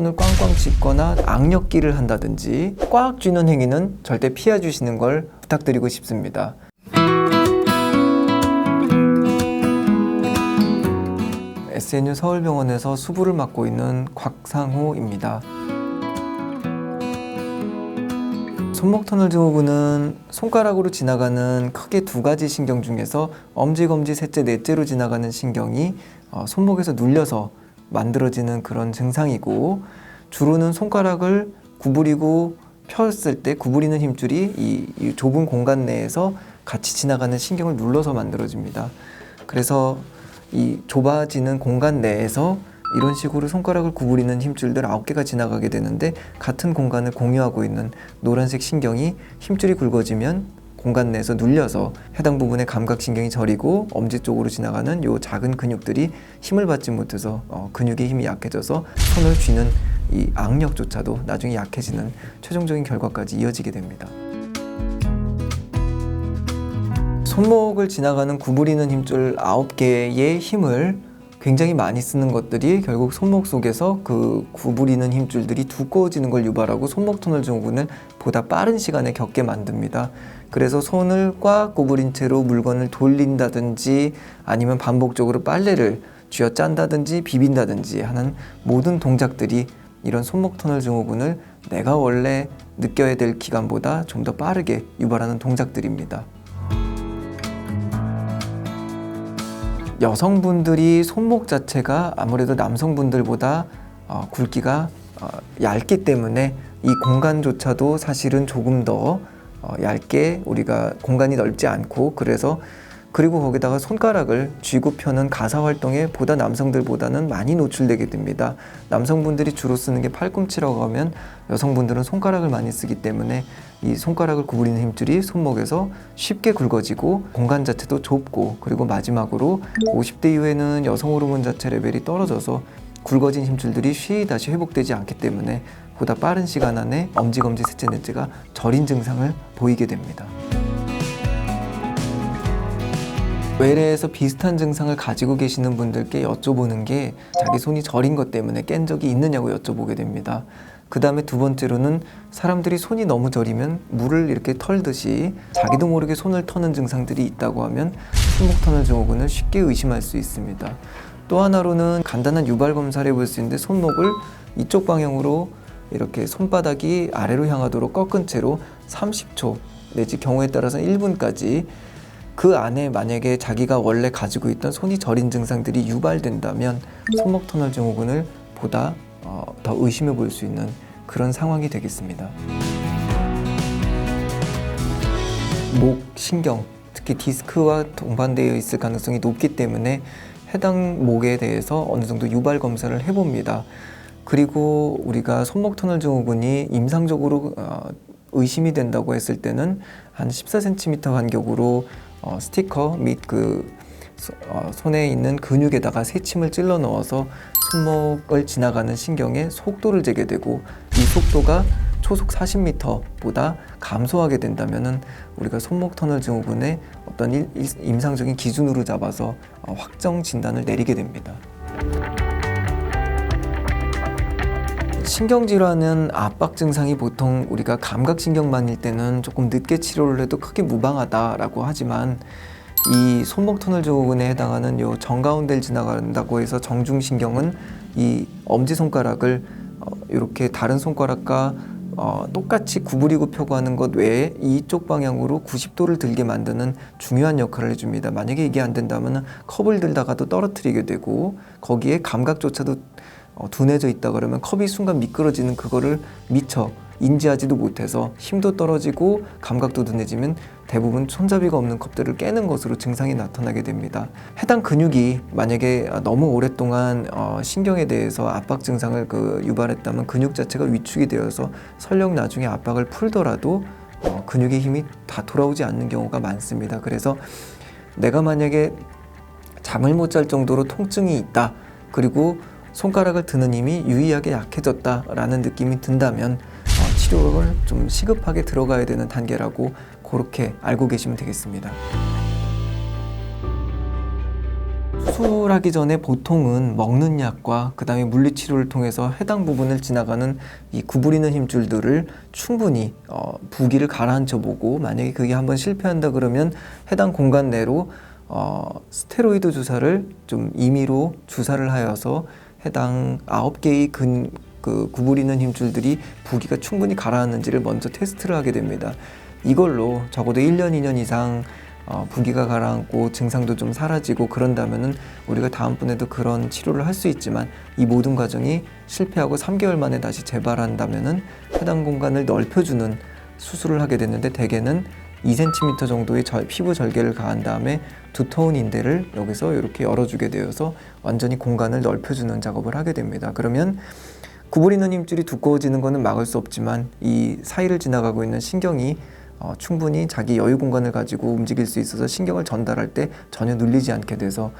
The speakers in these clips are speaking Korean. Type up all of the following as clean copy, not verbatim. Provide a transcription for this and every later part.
손을 꽝꽝 쥐거나 악력기를 한다든지 꽉 쥐는 행위는 절대 피해 주시는 걸 부탁드리고 싶습니다. SNU 서울병원에서 수부를 맡고 있는 곽상호입니다. 손목터널 증후군은 손가락으로 지나가는 크게 두 가지 신경 중에서 엄지, 검지, 셋째, 넷째로 지나가는 신경이 손목에서 눌려서 만들어지는 그런 증상이고, 주로는 손가락을 구부리고 폈을 때 구부리는 힘줄이 이 좁은 공간 내에서 같이 지나가는 신경을 눌러서 만들어집니다. 그래서 이 좁아지는 공간 내에서 이런 식으로 손가락을 구부리는 힘줄들 9개가 지나가게 되는데, 같은 공간을 공유하고 있는 노란색 신경이 힘줄이 굵어지면 공간 내에서 눌려서 해당 부분의 감각신경이 저리고 엄지 쪽으로 지나가는 요 작은 근육들이 힘을 받지 못해서 근육의 힘이 약해져서 손을 쥐는 이 악력조차도 나중에 약해지는 최종적인 결과까지 이어지게 됩니다. 손목을 지나가는 구부리는 힘줄 9개의 힘을 굉장히 많이 쓰는 것들이 결국 손목 속에서 그 구부리는 힘줄들이 두꺼워지는 걸 유발하고 손목터널 증후군을 보다 빠른 시간에 겪게 만듭니다. 그래서 손을 꽉 구부린 채로 물건을 돌린다든지 아니면 반복적으로 빨래를 쥐어짠다든지 비빈다든지 하는 모든 동작들이 이런 손목터널 증후군을 내가 원래 느껴야 될 기간보다 좀 더 빠르게 유발하는 동작들입니다. 여성분들이 손목 자체가 아무래도 남성분들보다 굵기가 얇기 때문에 이 공간조차도 사실은 조금 더 얇게 우리가 공간이 넓지 않고, 그리고 거기다가 손가락을 쥐고 펴는 가사 활동에 보다 남성들보다는 많이 노출되게 됩니다. 남성분들이 주로 쓰는 게 팔꿈치라고 하면 여성분들은 손가락을 많이 쓰기 때문에 이 손가락을 구부리는 힘줄이 손목에서 쉽게 굵어지고 공간 자체도 좁고, 그리고 마지막으로 50대 이후에는 여성 호르몬 자체 레벨이 떨어져서 굵어진 힘줄들이 쉬이 다시 회복되지 않기 때문에 보다 빠른 시간 안에 엄지, 검지, 셋째, 넷째가 저린 증상을 보이게 됩니다. 외래에서 비슷한 증상을 가지고 계시는 분들께 여쭤보는 게 자기 손이 저린 것 때문에 깬 적이 있느냐고 여쭤보게 됩니다. 그 다음에 두 번째로는 사람들이 손이 너무 저리면 물을 이렇게 털듯이 자기도 모르게 손을 터는 증상들이 있다고 하면 손목터널 증후군을 쉽게 의심할 수 있습니다. 또 하나로는 간단한 유발 검사를 해볼 수 있는데, 손목을 이쪽 방향으로 이렇게 손바닥이 아래로 향하도록 꺾은 채로 30초 내지 경우에 따라서는 1분까지 그 안에 만약에 자기가 원래 가지고 있던 손이 저린 증상들이 유발된다면 손목터널 증후군을 보다 더 의심해 볼 수 있는 그런 상황이 되겠습니다. 목 신경, 특히 디스크와 동반되어 있을 가능성이 높기 때문에 해당 목에 대해서 어느 정도 유발 검사를 해봅니다. 그리고 우리가 손목터널 증후군이 임상적으로 의심이 된다고 했을 때는 한 14cm 간격으로 스티커 및 손에 있는 근육에다가 새침을 찔러 넣어서 손목을 지나가는 신경의 속도를 재게 되고, 이 속도가 초속 40m보다 감소하게 된다면은 우리가 손목터널 증후군의 어떤 임상적인 기준으로 잡아서 확정 진단을 내리게 됩니다. 신경질환은 압박 증상이 보통 우리가 감각신경만일 때는 조금 늦게 치료를 해도 크게 무방하다라고 하지만, 이 손목터널 증후군에 해당하는 요 정가운데를 지나간다고 해서 정중신경은 이 엄지손가락을 이렇게 다른 손가락과 똑같이 구부리고 펴고 하는 것 외에 이쪽 방향으로 90도를 들게 만드는 중요한 역할을 해줍니다. 만약에 이게 안 된다면 컵을 들다가도 떨어뜨리게 되고, 거기에 감각조차도 둔해져 있다 그러면 컵이 순간 미끄러지는 그거를 미처 인지하지도 못해서 힘도 떨어지고 감각도 둔해지면 대부분 손잡이가 없는 컵들을 깨는 것으로 증상이 나타나게 됩니다. 해당 근육이 만약에 너무 오랫동안 신경에 대해서 압박 증상을 유발했다면 근육 자체가 위축이 되어서 설령 나중에 압박을 풀더라도 근육의 힘이 다 돌아오지 않는 경우가 많습니다. 그래서 내가 만약에 잠을 못 잘 정도로 통증이 있다, 그리고 손가락을 드는 힘이 유의하게 약해졌다라는 느낌이 든다면 치료를 좀 시급하게 들어가야 되는 단계라고 그렇게 알고 계시면 되겠습니다. 수술하기 전에 보통은 먹는 약과 그 다음에 물리치료를 통해서 해당 부분을 지나가는 이 구부리는 힘줄들을 충분히 부기를 가라앉혀 보고, 만약에 그게 한번 실패한다 그러면 해당 공간 내로 스테로이드 주사를 좀 임의로 주사를 하여서 해당 9개의 그 구부리는 힘줄들이 부기가 충분히 가라앉는지를 먼저 테스트를 하게 됩니다. 이걸로 적어도 1년, 2년 이상 부기가 가라앉고 증상도 좀 사라지고 그런다면은 우리가 다음번에도 그런 치료를 할 수 있지만, 이 모든 과정이 실패하고 3개월 만에 다시 재발한다면은 해당 공간을 넓혀주는 수술을 하게 됐는데, 대개는 2cm 정도의 피부 절개를 가한 다음에 두터운 인대를 여기서 이렇게 열어주게 되어서 완전히 공간을 넓혀주는 작업을 하게 됩니다. 그러면 구부리는 힘줄이 두꺼워지는 것은 막을 수 없지만, 이 사이를 지나가고 있는 신경이 충분히 자기 여유 공간을 가지고 움직일 수 있어서 신경을 전달할 때 전혀 눌리지 않게 돼서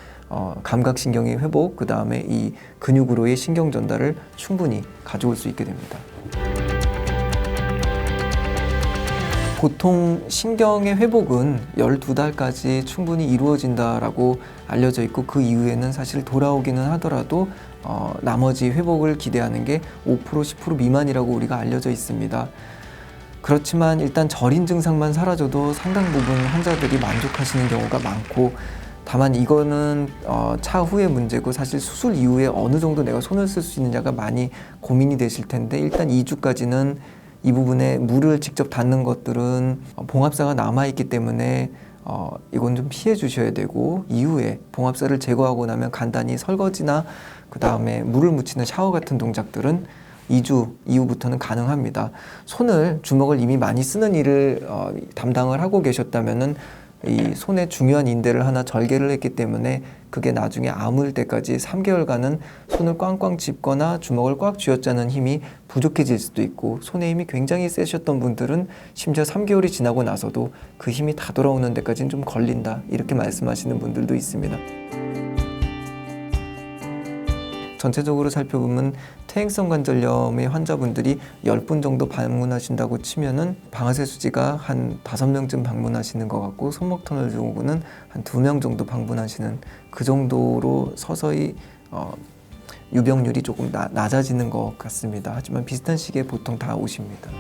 감각신경의 회복, 그 다음에 이 근육으로의 신경 전달을 충분히 가져올 수 있게 됩니다. 보통 신경의 회복은 12달까지 충분히 이루어진다라고 알려져 있고, 그 이후에는 사실 돌아오기는 하더라도 나머지 회복을 기대하는 게 5%, 10% 미만이라고 우리가 알려져 있습니다. 그렇지만 일단 저린 증상만 사라져도 상당 부분 환자들이 만족하시는 경우가 많고, 다만 이거는 차후의 문제고, 사실 수술 이후에 어느 정도 내가 손을 쓸 수 있느냐가 많이 고민이 되실 텐데, 일단 2주까지는 이 부분에 물을 직접 닿는 것들은 봉합사가 남아있기 때문에 이건 좀 피해 주셔야 되고, 이후에 봉합사를 제거하고 나면 간단히 설거지나 그 다음에 물을 묻히는 샤워 같은 동작들은 2주 이후부터는 가능합니다. 주먹을 이미 많이 쓰는 일을 담당을 하고 계셨다면은 이 손에 중요한 인대를 하나 절개를 했기 때문에 그게 나중에 아물 때까지 3개월간은 손을 꽝꽝 짚거나 주먹을 꽉 쥐어짜는 힘이 부족해질 수도 있고, 손의 힘이 굉장히 세셨던 분들은 심지어 3개월이 지나고 나서도 그 힘이 다 돌아오는 데까지는 좀 걸린다, 이렇게 말씀하시는 분들도 있습니다. 전체적으로 살펴보면 퇴행성 관절염의 환자분들이 10분 정도 방문하신다고 치면은 방아쇠 수지가 한 5명쯤 방문하시는 것 같고, 손목 터널 증후군은 한 2명 정도 방문하시는, 그 정도로 서서히 유병률이 조금 낮아지는 것 같습니다. 하지만 비슷한 시기에 보통 다 오십니다.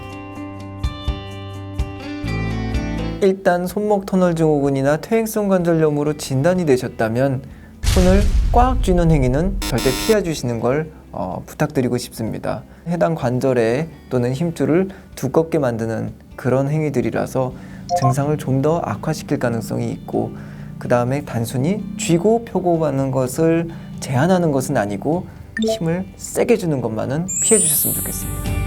일단 손목 터널 증후군이나 퇴행성 관절염으로 진단이 되셨다면 손을 꽉 쥐는 행위는 절대 피해 주시는 걸 부탁드리고 싶습니다. 해당 관절에 또는 힘줄을 두껍게 만드는 그런 행위들이라서 증상을 좀 더 악화시킬 가능성이 있고, 그 다음에 단순히 쥐고 펴고 하는 것을 제한하는 것은 아니고 힘을 세게 주는 것만은 피해 주셨으면 좋겠습니다.